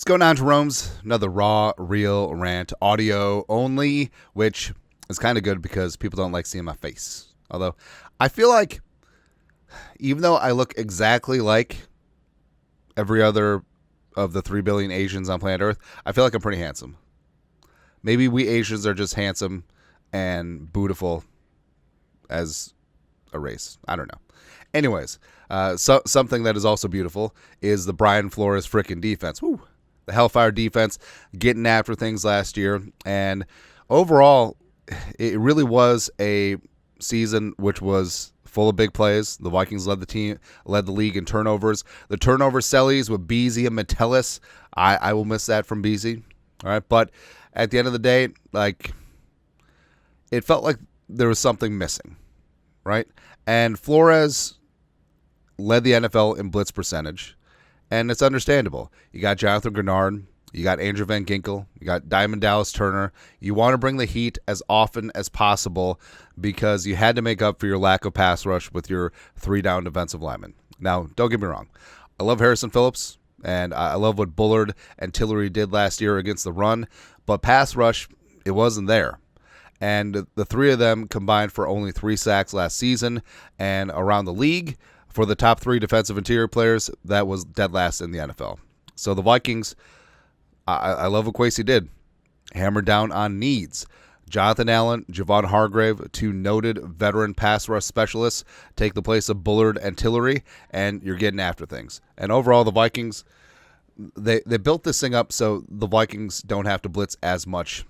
going on, Jerome's another raw, real rant, audio only, which is kind of good because people don't like seeing my face. Although I feel like even though I look exactly like every other of the 3 billion Asians on planet Earth, I feel like I'm pretty handsome. Maybe we Asians are just handsome and beautiful as a race. I don't know. Anyways, something that is also beautiful is the Brian Flores frickin' defense. Woo. The Hellfire defense getting after things last year. And overall, it really was a season which was full of big plays. The Vikings led the league in turnovers. The turnover sellies with Beasley and Metellus, I will miss that from Beasley. All right, but at the end of the day, like, it felt like there was something missing, right? And Flores led the NFL in blitz percentage, and it's understandable. You got Jonathan Grenard, you got Andrew Van Ginkel, you got Diamond Dallas Turner. You want to bring the heat as often as possible because you had to make up for your lack of pass rush with your 3-down defensive linemen. Now, don't get me wrong. I love Harrison Phillips, and I love what Bullard and Tillery did last year against the run, but pass rush, it wasn't there. And the three of them combined for only 3 sacks last season, and around the league, for the top 3 defensive interior players, that was dead last in the NFL. So the Vikings, I love what Kwesi did. Hammer down on needs. Jonathan Allen, Javon Hargrave, 2 noted veteran pass rush specialists, take the place of Bullard and Tillery, and you're getting after things. And overall, the Vikings, they built this thing up so the Vikings don't have to blitz as much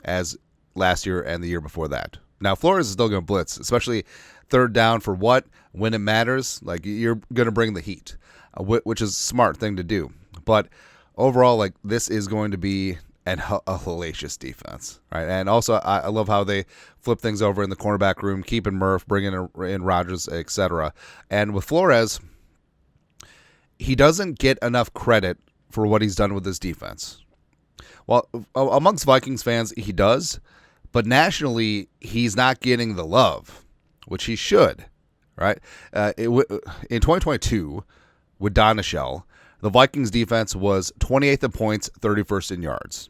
as last year and the year before that. Now, Flores is still going to blitz, especially 3rd down for what? When it matters. Like, you're going to bring the heat, which is a smart thing to do. But overall, like, this is going to be a hellacious defense, right? And also, I love how they flip things over in the cornerback room, keeping Murph, bringing in Rodgers, etc. And with Flores, he doesn't get enough credit for what he's done with this defense. Well, amongst Vikings fans, he does, but nationally, he's not getting the love, which he should, right? In 2022, with Don Michelle, the Vikings defense was 28th in points, 31st in yards.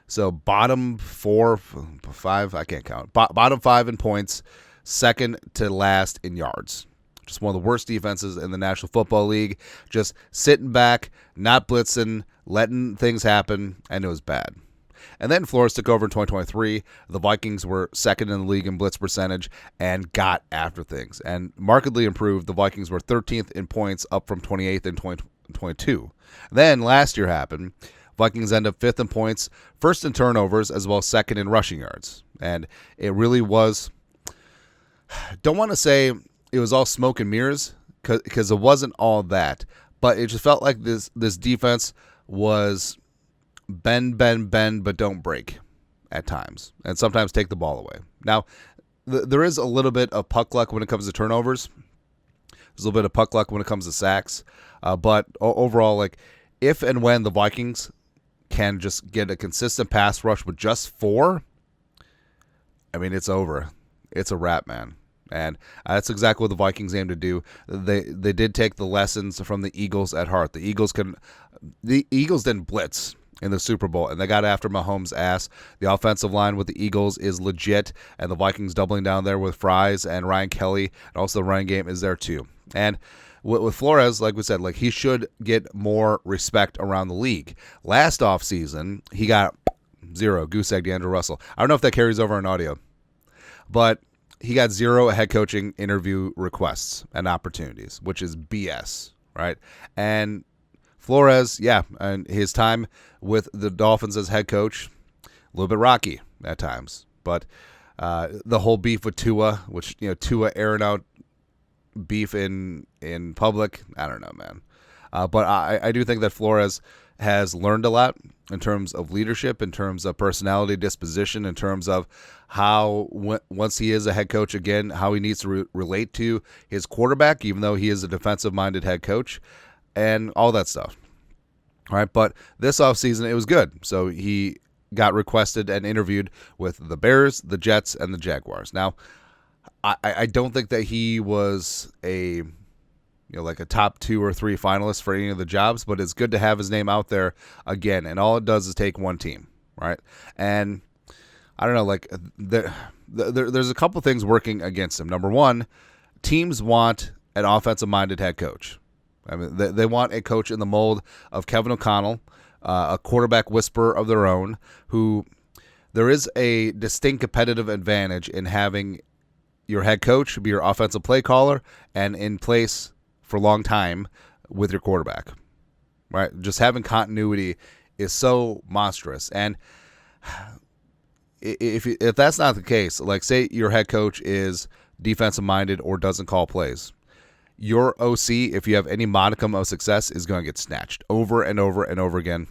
So bottom 4, 5, I can't count. Bottom 5 in points, second to last in yards. Just one of the worst defenses in the National Football League. Just sitting back, not blitzing, letting things happen, and it was bad. And then Flores took over in 2023. The Vikings were second in the league in blitz percentage and got after things and markedly improved. The Vikings were 13th in points, up from 28th in 2022. Then last year happened. Vikings end up 5th in points, 1st in turnovers, as well as 2nd in rushing yards. And it really was, don't want to say it was all smoke and mirrors, because it wasn't all that. But it just felt like this defense was bend, but don't break at times. And sometimes take the ball away. Now, there is a little bit of puck luck when it comes to turnovers. There's a little bit of puck luck when it comes to sacks. But overall, like, if and when the Vikings can just get a consistent pass rush with just 4, I mean, it's over. It's a wrap, man. And that's exactly what the Vikings aim to do. They did take the lessons from the Eagles at heart. The Eagles didn't blitz in the Super Bowl, and they got after Mahomes' ass. The offensive line with the Eagles is legit, and the Vikings doubling down there with Fries and Ryan Kelly, and also the running game is there too. And with Flores, like we said, like, he should get more respect around the league. Last offseason, he got 0, goose egg DeAndre Russell. I don't know if that carries over in audio, but he got 0 head coaching interview requests and opportunities, which is BS, right? And Flores, yeah, and his time with the Dolphins as head coach, a little bit rocky at times. But the whole beef with Tua, which, Tua airing out beef in public, I don't know, man. But I do think that Flores has learned a lot in terms of leadership, in terms of personality, disposition, in terms of how, once he is a head coach again, how he needs to relate to his quarterback, even though he is a defensive-minded head coach, and all that stuff. All right, but this offseason, it was good. So he got requested and interviewed with the Bears, the Jets, and the Jaguars. Now, I don't think that he was a like a top 2 or 3 finalist for any of the jobs, but it's good to have his name out there again. And all it does is take one team, right? And I don't know, like there's a couple things working against him. Number one, teams want an offensive-minded head coach. I mean, they want a coach in the mold of Kevin O'Connell, a quarterback whisperer of their own, who there is a distinct competitive advantage in having your head coach be your offensive play caller and in place for a long time with your quarterback, right? Just having continuity is so monstrous. And if that's not the case, like say your head coach is defensive-minded or doesn't call plays, your OC, if you have any modicum of success, is going to get snatched over and over and over again.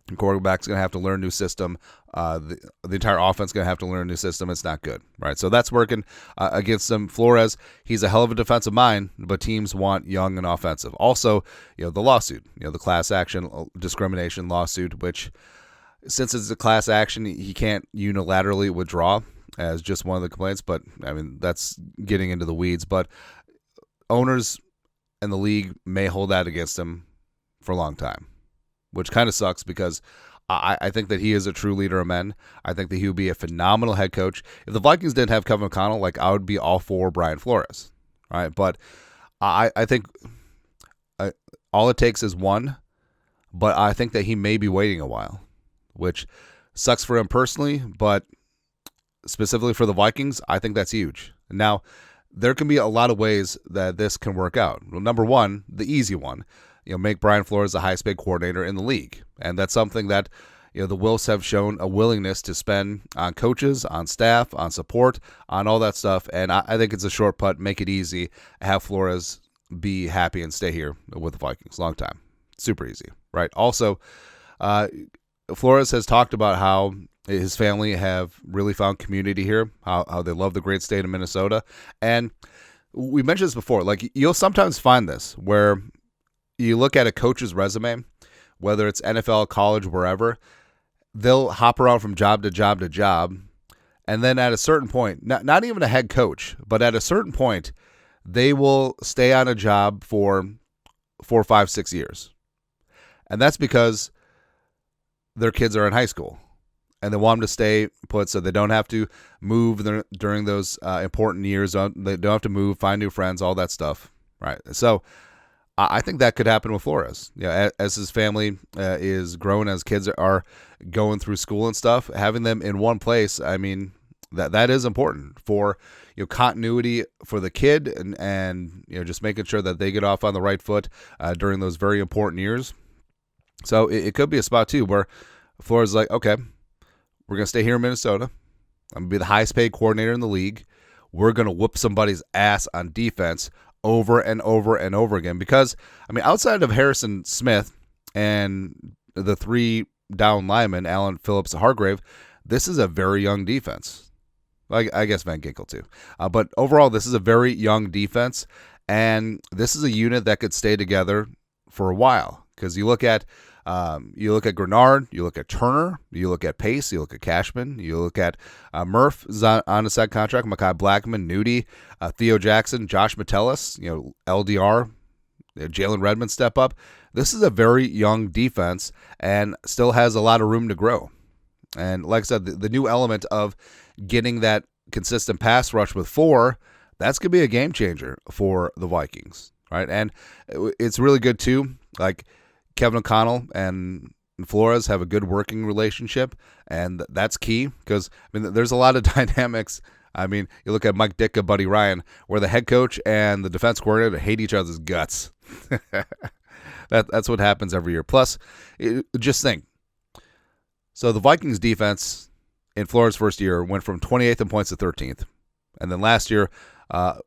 The quarterback's going to have to learn a new system. The entire offense is going to have to learn a new system. It's not good, right? So that's working against them. Flores, he's a hell of a defensive mind, but teams want young and offensive. Also, the lawsuit, the class action discrimination lawsuit, which since it's a class action, he can't unilaterally withdraw as just one of the complaints. But, I mean, that's getting into the weeds. But owners and the league may hold that against him for a long time, which kind of sucks because I think that he is a true leader of men. I think that he would be a phenomenal head coach. If the Vikings didn't have Kevin O'Connell, like I would be all for Brian Flores, right? But I think all it takes is one, but I think that he may be waiting a while, which sucks for him personally, but specifically for the Vikings, I think that's huge. Now, there can be a lot of ways that this can work out. Well, number one, the easy one, make Brian Flores the highest paid coordinator in the league. And that's something that, the Wilfs have shown a willingness to spend on coaches, on staff, on support, on all that stuff. And I think it's a short putt, make it easy, have Flores be happy and stay here with the Vikings long time. Super easy, right? Also, Flores has talked about how his family have really found community here, how they love the great state of Minnesota. And we mentioned this before, like you'll sometimes find this where you look at a coach's resume, whether it's NFL, college, wherever, they'll hop around from job to job to job. And then at a certain point, not even a head coach, but at a certain point, they will stay on a job for 4, 5, 6 years. And that's because their kids are in high school. And they want them to stay put so they don't have to move during those important years. They don't have to move, find new friends, all that stuff. Right. So I think that could happen with Flores. As his family is growing, as kids are going through school and stuff, having them in one place, I mean, that is important for continuity for the kid and just making sure that they get off on the right foot during those very important years. So it could be a spot too where Flores is like, okay, we're going to stay here in Minnesota. I'm going to be the highest paid coordinator in the league. We're going to whoop somebody's ass on defense over and over and over again. Because, I mean, outside of Harrison Smith and the 3 down linemen, Allen, Phillips, Hargrave, this is a very young defense. I guess Van Ginkel too. But overall, this is a very young defense. And this is a unit that could stay together for a while. Because you look at Grenard, you look at Turner, you look at Pace, you look at Cashman, you look at Murph is on a second contract, Mekhi Blackman, Nudie, Theo Jackson, Josh Metellus, LDR, Jalen Redmond step up. This is a very young defense and still has a lot of room to grow. And like I said, the new element of getting that consistent pass rush with 4, that's going to be a game changer for the Vikings, right? And it's really good too, like Kevin O'Connell and Flores have a good working relationship, and that's key because, I mean, there's a lot of dynamics. I mean, you look at Mike Ditka, Buddy Ryan, where the head coach and the defense coordinator hate each other's guts. That's what happens every year. Plus, just think. So the Vikings defense in Flores' first year went from 28th in points to 13th, and then last year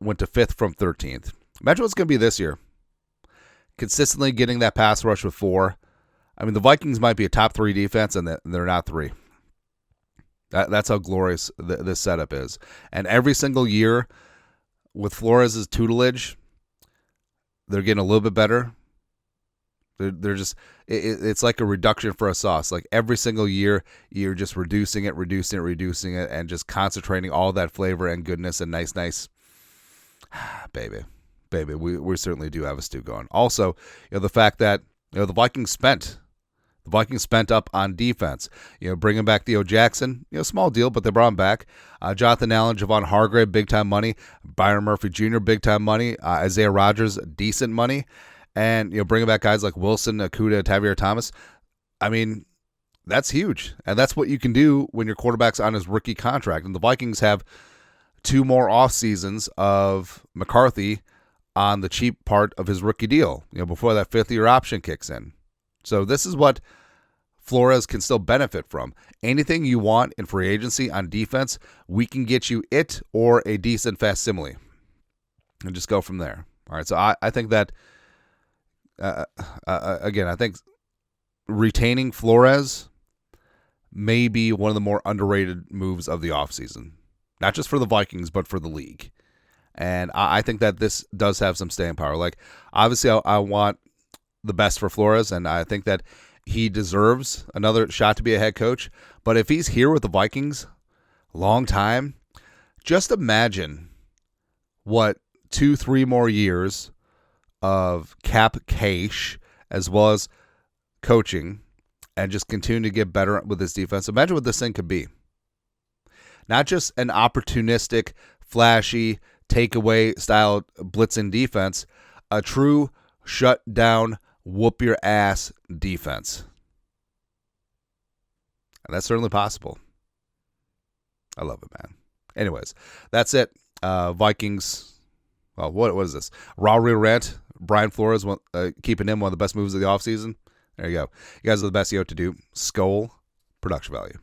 went to 5th from 13th. Imagine what's going to be this year. Consistently getting that pass rush with 4. I mean, the Vikings might be a top 3 defense, and they're not 3. That's how glorious this setup is. And every single year with Flores' tutelage, they're getting a little bit better. They're just it's like a reduction for a sauce. Like every single year, you're just reducing it, and just concentrating all that flavor and goodness and nice, baby. baby, we certainly do have a stew going. Also, the fact that the Vikings spent up on defense. Bringing back Theo Jackson, small deal, but they brought him back. Jonathan Allen, Javon Hargrave, big time money. Byron Murphy Jr., big time money. Isaiah Rodgers, decent money. And bringing back guys like Wilson, Okudah, Tavier Thomas. I mean, that's huge, and that's what you can do when your quarterback's on his rookie contract. And the Vikings have 2 more off seasons of McCarthy on the cheap part of his rookie deal, before that 5th-year option kicks in. So this is what Flores can still benefit from. Anything you want in free agency on defense, we can get you it or a decent facsimile, and just go from there. All right, so I think that, again, I think retaining Flores may be one of the more underrated moves of the offseason. Not just for the Vikings, but for the league. And I think that this does have some staying power. Like, obviously, I want the best for Flores, and I think that he deserves another shot to be a head coach. But if he's here with the Vikings long time, just imagine what 2-3 more years of cap cash as well as coaching and just continue to get better with his defense. Imagine what this thing could be. Not just an opportunistic, flashy, takeaway style blitzing defense, a true shut down, whoop your ass defense. And that's certainly possible. I love it, man. Anyways, that's it. Vikings. Well, what is this? Raw Real Rant. Brian Flores, keeping him one of the best moves of the offseason. There you go. You guys are the best. You know what to do. Skol, production value.